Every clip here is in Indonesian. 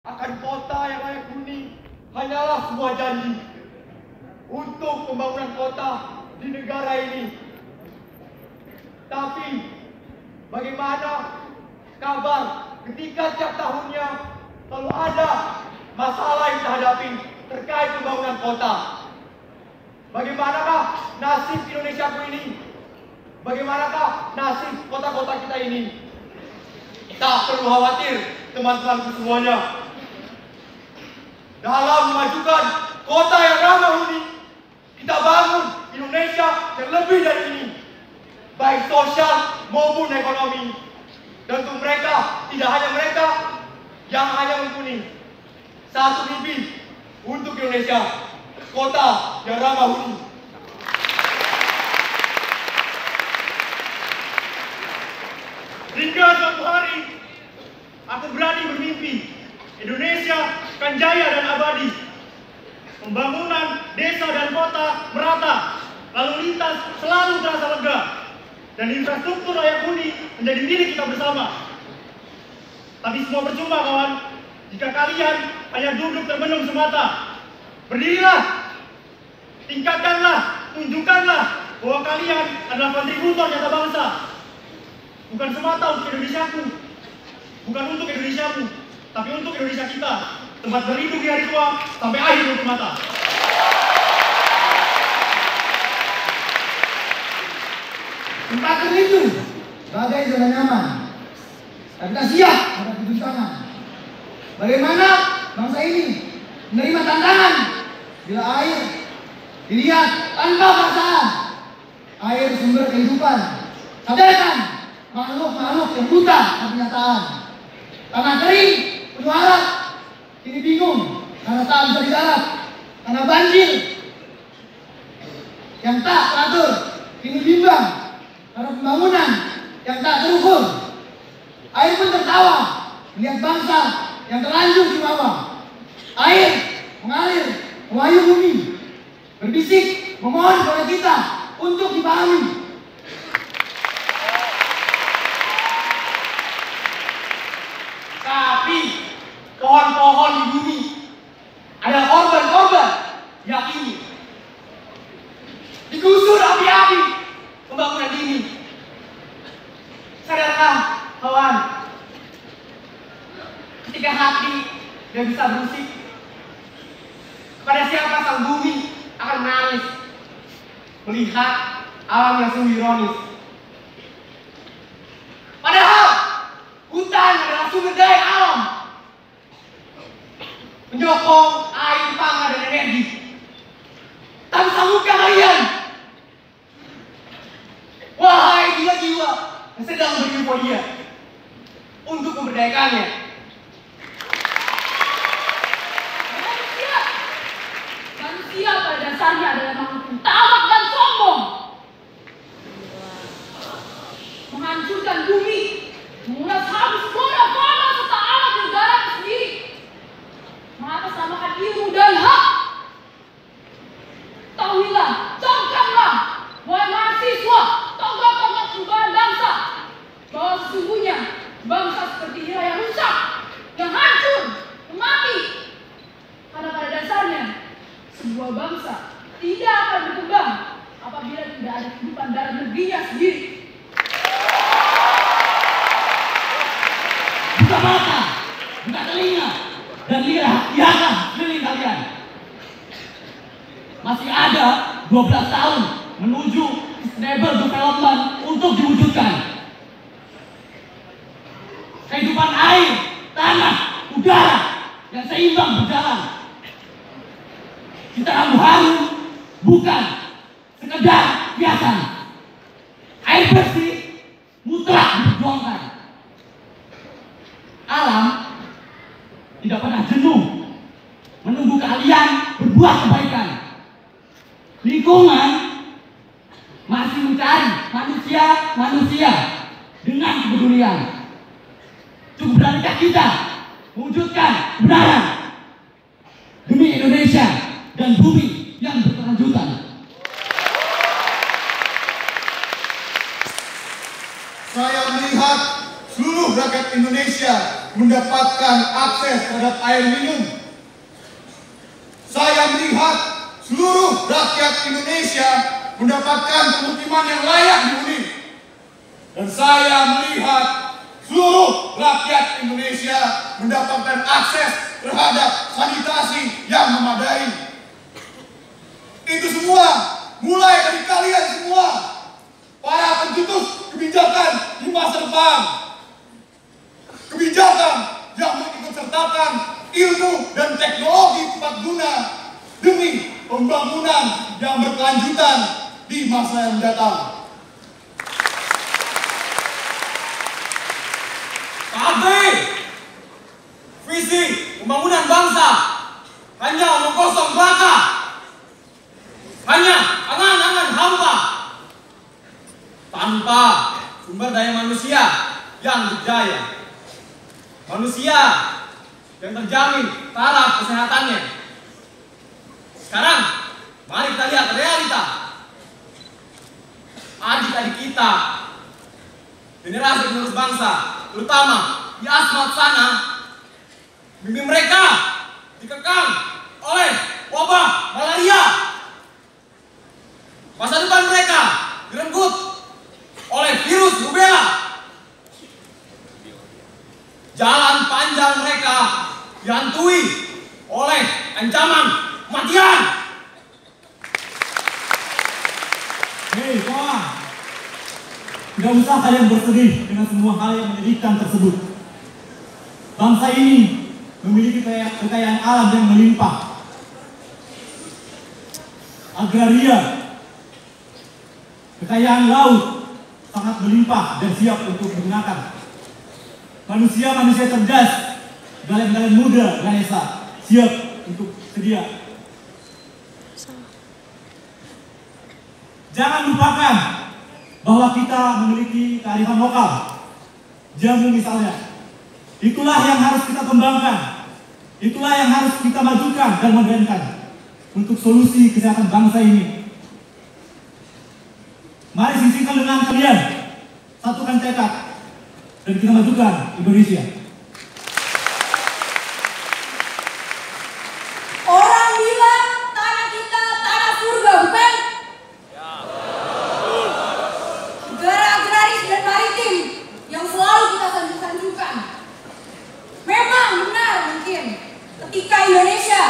akan kota yang layak huni hanyalah sebuah janji untuk pembangunan kota di negara ini. Tapi bagaimana kabar ketika tiap tahunnya selalu ada masalah yang kita hadapi terkait pembangunan kota? Bagaimanakah nasib Indonesiaku ini? Bagaimanakah nasib kota-kota kita ini? Tak perlu khawatir, teman-temanku semuanya. Dalam memajukan kota yang ramah huni, kita bangun Indonesia yang lebih dari ini, baik sosial maupun ekonomi. Dan untuk mereka, tidak hanya mereka yang hanya mempunyai satu mimpi untuk Indonesia, kota yang ramah huni. Hingga suatu hari, aku berani bermimpi Indonesia akan jaya dan abadi. Pembangunan desa dan kota merata, lalu lintas selalu terasa lega, dan infrastruktur layak huni menjadi milik kita bersama. Tapi semua percuma, kawan, jika kalian hanya duduk termenung semata. Berdirilah, tingkatkanlah, tunjukkanlah bahwa kalian adalah kontributor nyata bangsa. Bukan semata untuk Indonesiaku, bukan untuk Indonesiamu, tapi untuk Indonesia kita, tempat berlindung di hari tua sampai akhir hidup mata. Tempat berlindung bagai zona nyaman, dan kita siap menghadapi tantangan. Bagaimana bangsa ini menerima tantangan bila air dilihat tanpa paksaan? Air sumber kehidupan. Sadarkan makhluk-makhluk yang buta kenyataan. Tanah kering penuh harap kini bingung karena tak bisa digarap. Tanah banjir yang tak teratur kini bimbang karena pembangunan yang tak terukur. Air pun tertawa melihat bangsa yang terlanjur jumawa. Air mengalir mewayung bumi, berbisik memohon kepada kita untuk dipahami. Tapi pohon-pohon di bumi adalah korban-korban yang ini digusur api-api pembangunan ini. Sadarkah, kawan, ketika hati tidak bisa berusik, kepada siapa sang bumi akan menangis melihat alam yang sungguh ironis. Padahal hutan adalah sumber daya alam, menyokong air, pangan, dan energi. Tapi sanggupkah kalian, wahai jiwa-jiwa yang sedang bereuforia, untuk memberdayakannya? Manusia pada dasarnya adalah makhluk tamak dan sombong, menghancurkan bumi, menguras habis flora-fauna serta alam negara sendiri, mengatasnamakan ilmu dan hak. Tahuilah, camkanlah, wahai mahasiswa, tonggak-tonggak perubahan bangsa, bahwa sesungguhnya bangsa seperti ini yang rusak, yang hancur, yang mati. Karena pada dasarnya sebuah bangsa tidak akan berkembang apabila tidak ada kehidupan dalam negerinya sendiri. Buka mata, buka telinga, dan lihatlah sekeliling kalian. Masih ada 12 tahun menuju sustainable development untuk diwujudkan. Kehidupan air, tanah, udara yang seimbang berjalan. Kita rambu harum bukan sekedar hiasan. Air bersih mutlak diperjuangkan. Alam tidak pernah jenuh menunggu kalian berbuat kebaikan. Lingkungan masih mencari manusia dengan kepedulian. Cukup beranikah kita mewujudkan kebenaran demi Indonesia dan bumi yang berkelanjutan. Saya melihat seluruh rakyat Indonesia mendapatkan mendapatkan akses terhadap air minum. Saya melihat seluruh rakyat Indonesia mendapatkan pemukiman yang layak dihuni. Dan saya melihat seluruh rakyat Indonesia mendapatkan akses terhadap sanitasi yang memadai. Itu semua mulai dari kalian semua, para pencetus kebijakan di masa depan. Kebijakan yang mengikutsertakan ilmu dan teknologi tepat guna demi pembangunan yang berkelanjutan di masa yang mendatang. KB, visi pembangunan bangsa hanya omong kosong belaka, hanya angan-angan hampa, tanpa sumber daya manusia yang berjaya, manusia yang terjamin taraf kesehatannya. Sekarang, mari kita lihat realita. Adik-adik kita, generasi penerus bangsa, terutama di Asmat sana, mimpi mereka dikekang oleh wabah malaria. Masa depan mereka direnggut oleh virus rubella. Jalan panjang mereka dihantui oleh ancaman kematian. Hei kawan, tidak usah kalian bersedih dengan semua hal yang menyedihkan tersebut. Bangsa ini memiliki kekayaan alam yang melimpah. Agraria, kekayaan laut sangat melimpah dan siap untuk digunakan. Manusia-manusia cerdas, galen-galen muda Ganesha siap untuk sedia. Jangan lupakan bahwa kita memiliki kearifan lokal. Jamu misalnya. Itulah yang harus kita kembangkan. Itulah yang harus kita majukan dan modernkan untuk solusi kesehatan bangsa ini. Mari sisihkan dengan kalian, satukan tekad, dan kita majukan Indonesia. Orang bilang tanah kita tanah surga, bukan? Negara agraris dan maritim yang selalu kita sanjung-sanjungkan. Memang benar mungkin ketika Indonesia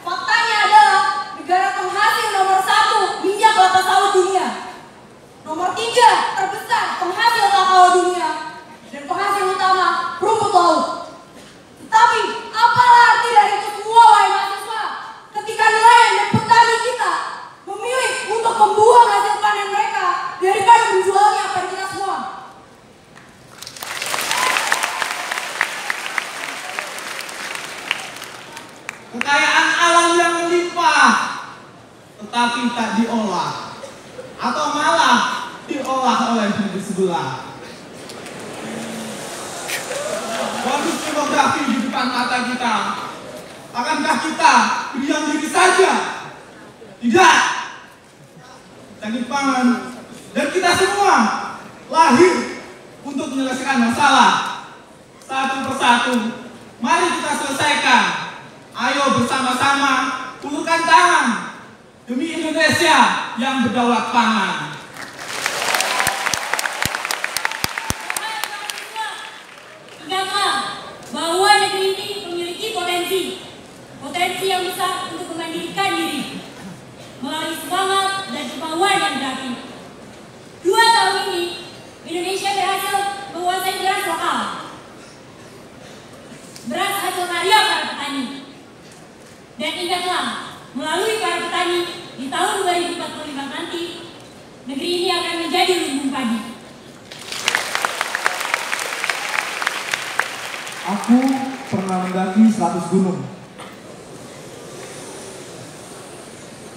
faktanya adalah negara penghasil nomor 1 minyak kelapa sawit dunia, nomor 3 terbesar penghasil kakao dunia, dan penghasil utama rumput laut. Tetapi apalah arti dari itu semua, wahai mahasiswa, ketika nelayan dan petani kita memilih untuk membuang hasil panen mereka daripada menjualnya pada kita semua. Kekayaan alam yang melimpah, tetapi tak diolah, atau malah diolah oleh negeri sebelah. Bonus demografi di depan mata kita. Akankah kita berdiam diri saja? Tidak. Teknik pangan dan kita semua lahir untuk menyelesaikan masalah satu persatu. Mari kita selesaikan. Ayo bersama-sama ulurkan tangan demi Indonesia yang berdaulat pangan. Ingatlah bahwa negeri ini memiliki potensi yang besar untuk memandirikan diri melalui semangat dan kemauan yang berarti. 2 tahun ini Indonesia berhasil menguasai beras lokal, beras hasil karya para petani. Dan ingatlah, melalui para petani di tahun 2045 nanti, negeri ini akan menjadi lumbung padi. Aku pernah mendaki 100 gunung.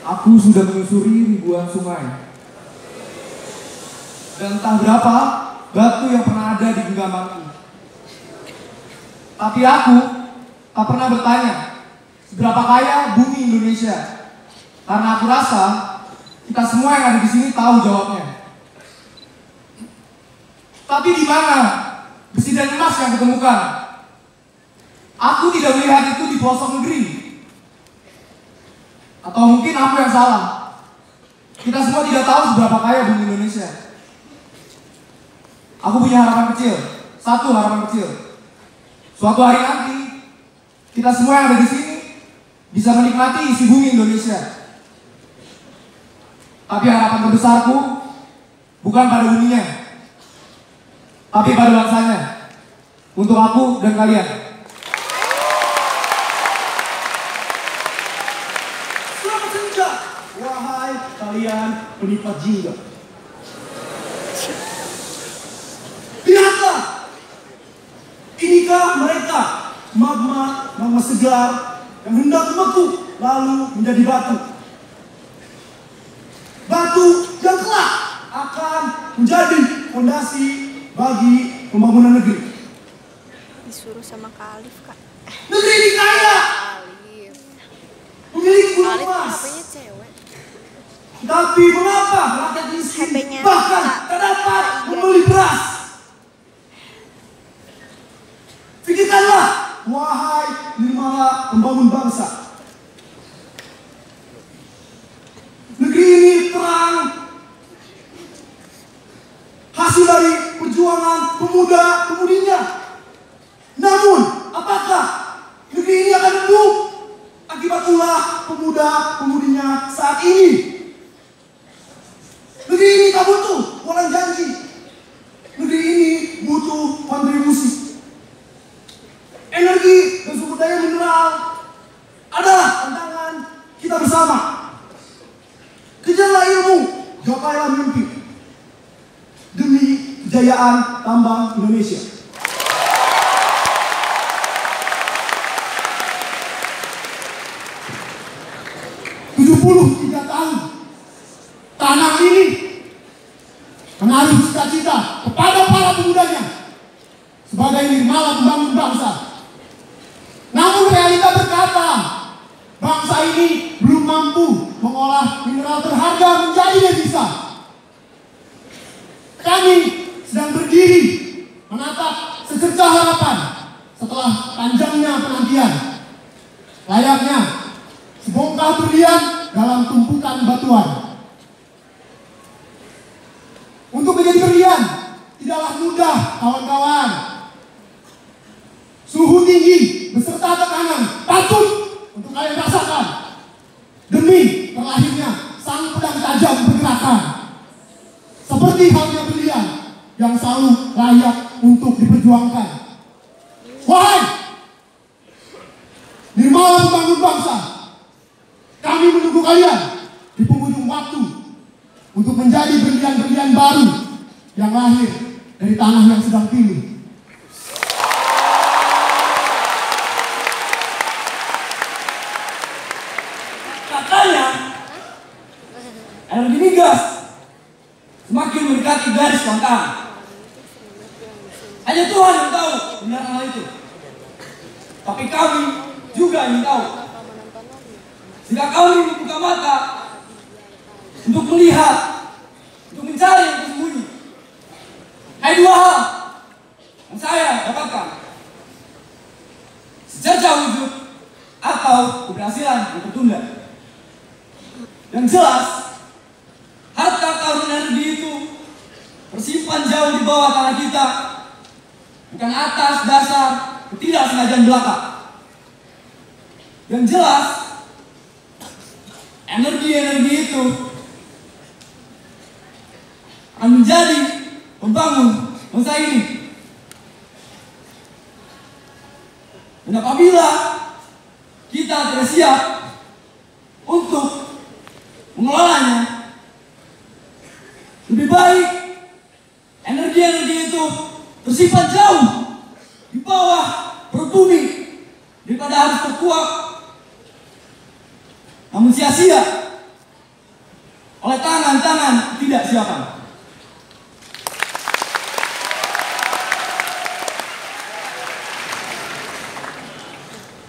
Aku sudah menyusuri ribuan sungai. Dan entah berapa batu yang pernah ada di genggamanku. Tapi aku tak pernah bertanya seberapa kaya bumi Indonesia. Karena aku rasa kita semua yang ada di sini tahu jawabnya. Tapi di mana besi dan emas yang kutemukan? Aku tidak melihat itu di pelosok negeri. Atau mungkin aku yang salah. Kita semua tidak tahu seberapa kaya bumi Indonesia. Aku punya harapan kecil. Satu harapan kecil. Suatu hari nanti, kita semua yang ada di sini bisa menikmati isi bumi Indonesia. Tapi harapan terbesarku bukan pada buminya, tapi pada bangsanya. Untuk aku dan kalian. Selamat senja, wahai kalian penikmat jingga. Lihatlah, inikah mereka magma segar yang hendak membeku lalu menjadi batu. Batu yang kelak akan menjadi fondasi bagi pembangunan negeri. Disuruh sama Kak Alif, Kak. Negeri ini kaya, Alif. memiliki gunung Alif emas. HP-nya cewek. Tapi mengapa rakyat miskin HP-nya bahkan Kak. tak dapat membeli beras? Pikirkanlah, wahai Nirmala pembangun bangsa. Negeri ini terang hasil dari perjuangan pemuda-pemudinya. Namun, apakah negeri ini akan redup akibat ulah pemuda-pemudinya saat ini? Negeri ini tak butuh orang janji. Negeri ini butuh kontribusi. Energi dan sumber daya mineral adalah tantangan kita bersama. Kejarlah ilmu, gapailah mimpi demi kejayaan tambang Indonesia. 73 tahun tanah ini menaruh cita-cita kepada para pemudanya sebagai Nirmala pembangun bangsa. Namun realita berkata, bangsa ini belum mampu mengolah mineral berharga menjadi devisa. Kami sedang berdiri menatap secercah harapan setelah panjangnya penantian. Layaknya sebongkah berlian dalam tumpukan batuan. Untuk menjadi berlian tidaklah mudah, kawan-kawan. Suhu tinggi beserta tekanan patut untuk kalian rasakan demi terlahirnya sang pedang tajam pergerakan. Seperti halnya berlian yang selalu layak untuk diperjuangkan. Wahai Nirmala pembangun bangsa, kami menunggu kalian di penghujung waktu untuk menjadi berlian-berlian baru yang lahir dari tanah yang sedang pilih. Katanya energi migas semakin mendekati garis langkah. Hanya Tuhan yang tahu benar hal itu. Tapi kami juga ingin tahu. Jika kami membuka mata untuk melihat, untuk mencari yang tersembunyi. Ada dua hal yang saya dapatkan: secercah wujud atau keberhasilan yang tertunda. Yang jelas, harta karun energi itu tersimpan jauh di bawah tanah kita, bukan atas dasar ketidaksengajaan belaka. Yang jelas, energi-energi itu akan menjadi pembangun bangsa ini. Dan apabila kita tidak siap untuk mengelolanya, lebih baik energi-energi itu tersimpan jauh di bawah perut bumi daripada harus terkuak namun sia-sia oleh tangan-tangan tidak siapan.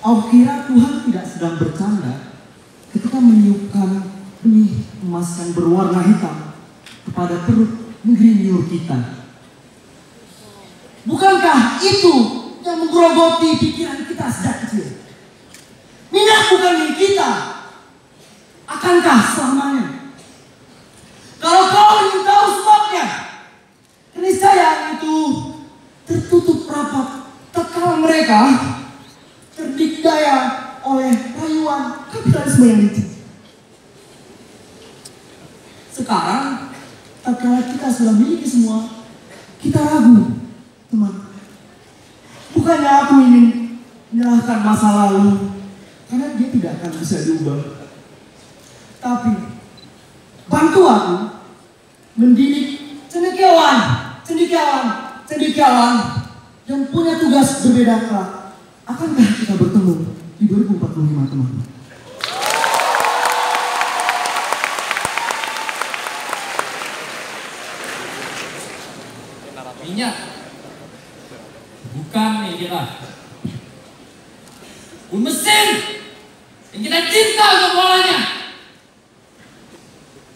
Aku kira Tuhan tidak sedang bercanda ketika meniupkan benih emas yang berwarna hitam kepada perut negeri liur kita. Bukankah itu yang menggerogoti pikiran kita sejak kecil. Minyak bukan milik kita. Akankah selamanya? Kalau kau ingin tahu sebabnya, keniscayaan itu tertutup rapat tatkala mereka terdikdaya oleh rayuan kapitalisme yang licik. Sekarang, tatkala kita sudah memiliki semua, kita ragu, teman. Bukannya aku ingin menyalahkan masa lalu, karena dia tidak akan bisa diubah. Tapi, bantu aku mendidik cendekiawan yang punya tugas berbeda kelak. Akankah kita bertemu di 2045, teman? Minyak bukan yang kita, mesin yang kita cinta untuk polanya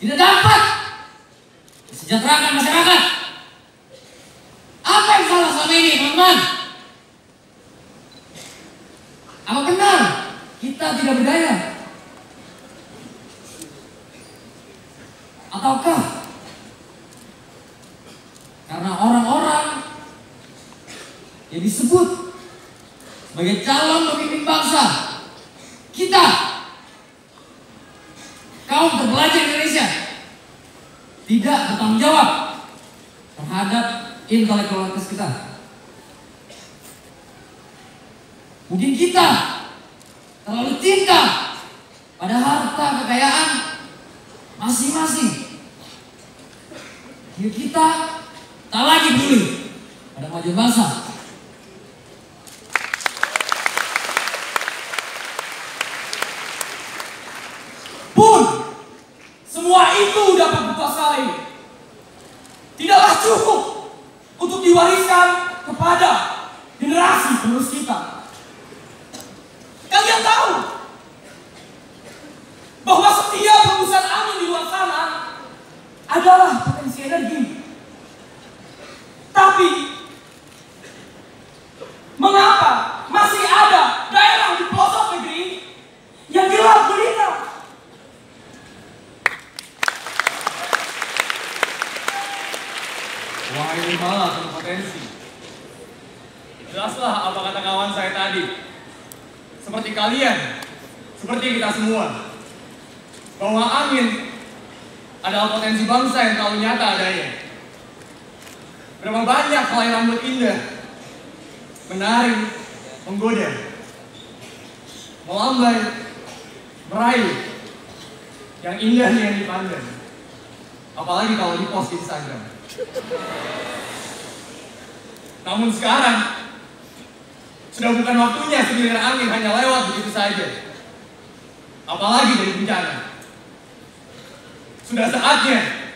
tidak dapat mesejahterakan masyarakat. Apa yang salah selama ini, teman-teman? Apa benar kita tidak berdaya? Ataukah karena orang-orang yang disebut sebagai calon pemimpin bangsa kita, kaum terpelajar Indonesia, tidak bertanggung jawab terhadap intelektualitas kita? Mungkin kita terlalu cinta pada harta kekayaan masing-masing. Kita tak lagi peduli pada kemajuan bangsa. Pun semua itu dapat dikuasai, tidaklah cukup untuk diwariskan kepada generasi penerus kita. Kalian tahu bahwa setiap hembusan angin di luar sana adalah potensi energi. Tapi mengapa masih ada daerah di pelosok negeri yang gelap gulita? Wah, ini malah penuh potensi. Jelaslah apa kata kawan saya tadi. Seperti kalian, seperti kita semua, bahwa angin adalah potensi bangsa yang terlalu nyata adanya. Berapa banyak helai rambut indah, menari, menggoda, melambai, meraih, yang indah yang dipandang. Apalagi kalau di post Instagram. Namun sekarang, sudah bukan waktunya segelintir angin hanya lewat begitu saja. Apalagi dari bencana. Sudah saatnya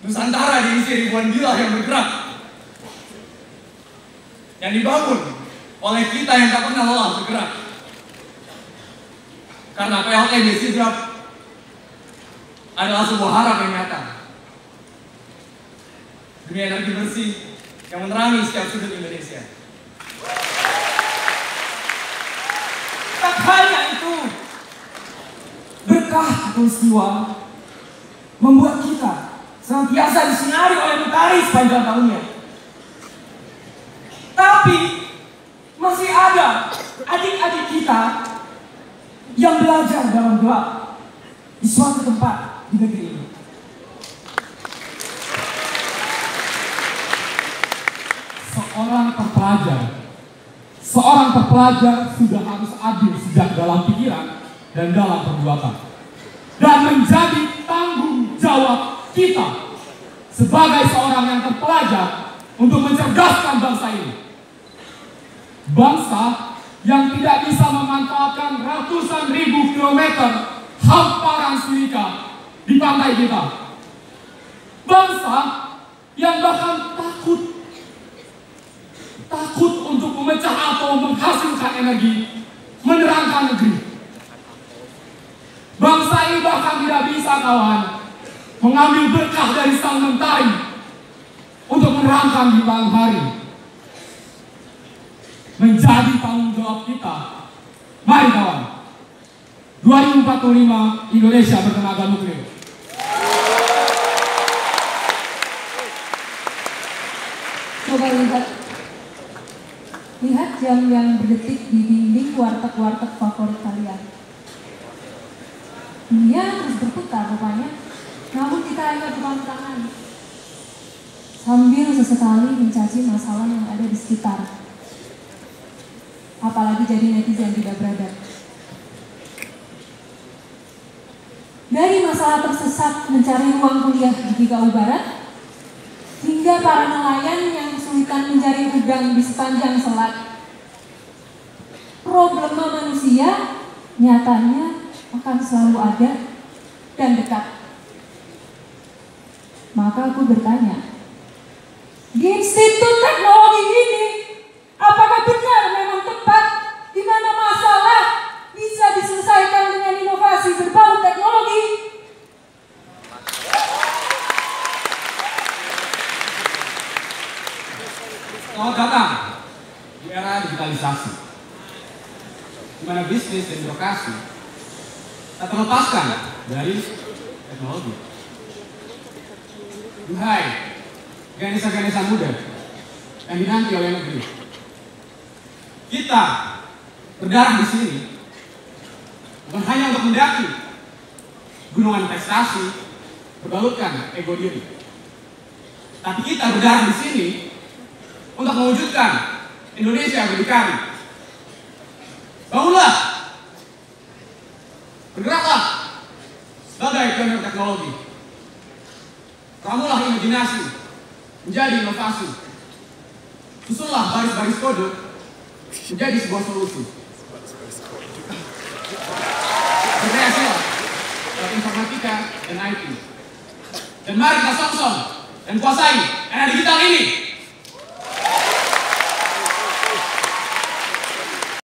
Nusantara diisi ribuan bilah yang bergerak, yang dibangun oleh kita yang tak pernah lelah bergerak. Karena PLTB Sidrap adalah sebuah harap yang nyata demi energi bersih yang menerangi setiap sudut Indonesia. Tak hanya itu, berkah peristiwa membuat kita senantiasa disinari oleh mentari sepanjang tahunnya. Tapi masih ada adik-adik kita yang belajar dalam gelap di suatu tempat di negeri ini. Seorang terpelajar sudah harus adil sejak dalam pikiran dan dalam perbuatan, dan menjadi tanggung jawab kita sebagai seorang yang terpelajar untuk mencerdaskan bangsa ini. Bangsa yang tidak bisa memanfaatkan ratusan ribu kilometer hamparan silika di pantai kita. Bangsa yang bahkan takut untuk memecah atau menghasilkan energi, menerangkan negeri. Bangsa ini bahkan tidak bisa, kawan, mengambil berkah dari sang mentari untuk menerangkan di malam hari. menjadi tanggung jawab kita. Mari kawan, 2045 Indonesia bertenaga nuklir. Coba lihat jam yang berdetik di dinding warteg-warteg favorit kalian. Dunia terus berputar rupanya, namun kita hanya berpangku tangan sambil sesekali mencaci masalah yang ada di sekitar. Apalagi jadi netizen tidak beradab. Dari masalah tersesat mencari ruang kuliah di GKU Barat, hingga para nelayan yang kesulitan mencari udang di sepanjang selat. Problema manusia nyatanya akan selalu ada dan dekat. Maka aku bertanya, di Institut Teknologi ini, apakah benar memang tempat di mana masalah bisa diselesaikan dengan inovasi berbalut teknologi? Selamat datang di era digitalisasi, di mana bisnis dan birokrasi tak terlepaskan dari teknologi. Duhai Ganesha muda yang dinanti oleh negeri, kita berdarah di sini bukan hanya untuk mendaki gunungan prestasi berbalutkan ego diri, tapi kita berdarah di sini untuk mewujudkan Indonesia berdikari. Bangunlah, bergeraklah sebagai pionir teknologi. Ramulah imajinasi menjadi inovasi. Susunlah baris-baris kode menjadi sebuah solusi. Berkreasilah dalam informatika dan IT. Dan mari kita song-song dan kuasai era digital ini.